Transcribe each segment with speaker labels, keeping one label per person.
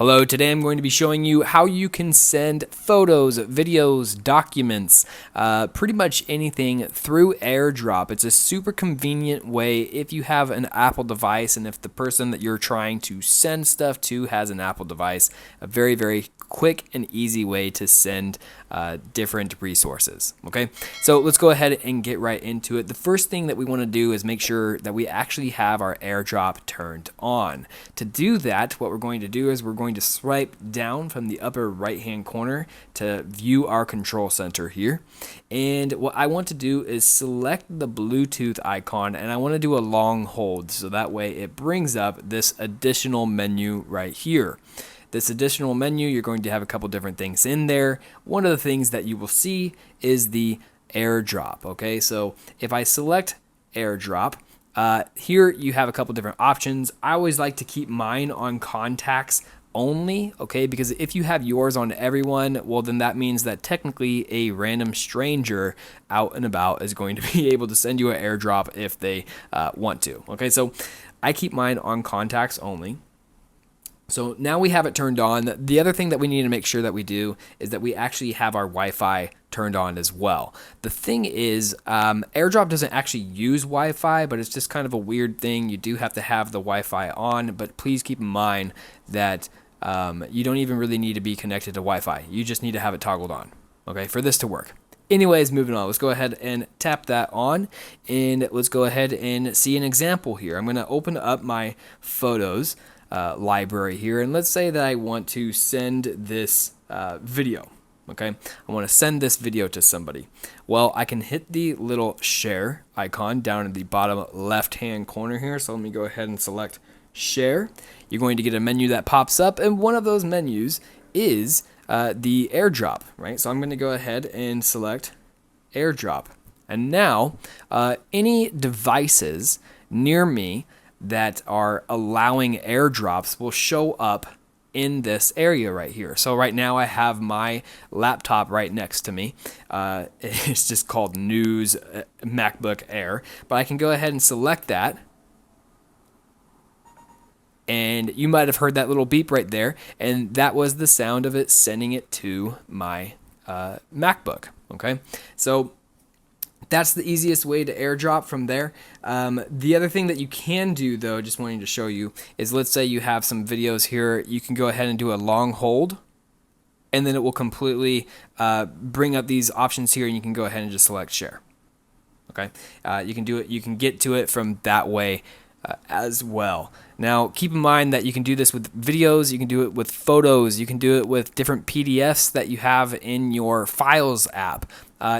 Speaker 1: Hello, today I'm going to be showing you how you can send photos, videos, documents, pretty much anything through Airdrop. It's a super convenient way if you have an Apple device and if the person that you're trying to send stuff to has an Apple device. A very, very quick and easy way to send different resources. Okay, so let's go ahead and get right into it. The first thing that we want to do is make sure that we actually have our Airdrop turned on. To do that, what we're going to do is we're going to swipe down from the upper right hand corner to view our control center here. And what I want to do is select the Bluetooth icon, and I want to do a long hold so that way it brings up this additional menu right here. This additional menu, you're going to have a couple different things in there. One of the things that you will see is the Airdrop. Okay, so if I select Airdrop, here you have a couple different options. I always like to keep mine on contacts only, okay, because if you have yours on everyone, well, then that means that technically a random stranger out and about is going to be able to send you an airdrop if they want to. Okay, so I keep mine on contacts only. So now we have it turned on. The other thing that we need to make sure that we do is that we actually have our Wi-Fi turned on as well. The thing is, Airdrop doesn't actually use Wi-Fi, but it's just kind of a weird thing. You do have to have the Wi-Fi on, but please keep in mind that you don't even really need to be connected to Wi-Fi. You just need to have it toggled on, okay, for this to work. Anyways, moving on, let's go ahead and tap that on, and let's go ahead and see an example here. I'm going to open up my photos library here, and let's say that I want to send this video. Okay, I want to send this video to somebody. Well, I can hit the little share icon down in the bottom left hand corner here. So let me go ahead and select share. You're going to get a menu that pops up, and one of those menus is the airdrop, right? So I'm going to go ahead and select airdrop, and now any devices near me that are allowing airdrops will show up in this area right here. So right now I have my laptop right next to me. It's just called News MacBook Air, but I can go ahead and select that. And you might have heard that little beep right there, and that was the sound of it sending it to my MacBook. Okay, so that's the easiest way to airdrop from there. The other thing that you can do, though, just wanting to show you, is let's say you have some videos here. You can go ahead and do a long hold, and then it will completely bring up these options here, and you can go ahead and just select share. Okay, you can do it. You can get to it from that way as well. Now, keep in mind that you can do this with videos, you can do it with photos, you can do it with different PDFs that you have in your Files app.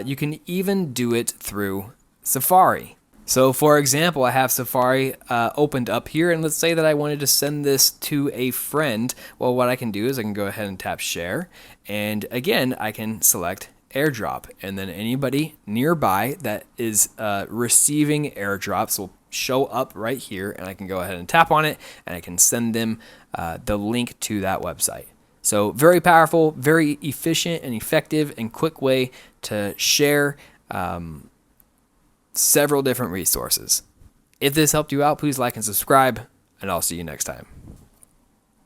Speaker 1: You can even do it through Safari. So, for example, I have Safari opened up here, and let's say that I wanted to send this to a friend. Well, what I can do is I can go ahead and tap share, and again, I can select airdrop, and then anybody nearby that is receiving airdrops will show up right here, and I can go ahead and tap on it, and I can send them the link to that website. So very powerful, very efficient and effective and quick way to share several different resources. If this helped you out, please like and subscribe, and I'll see you next time.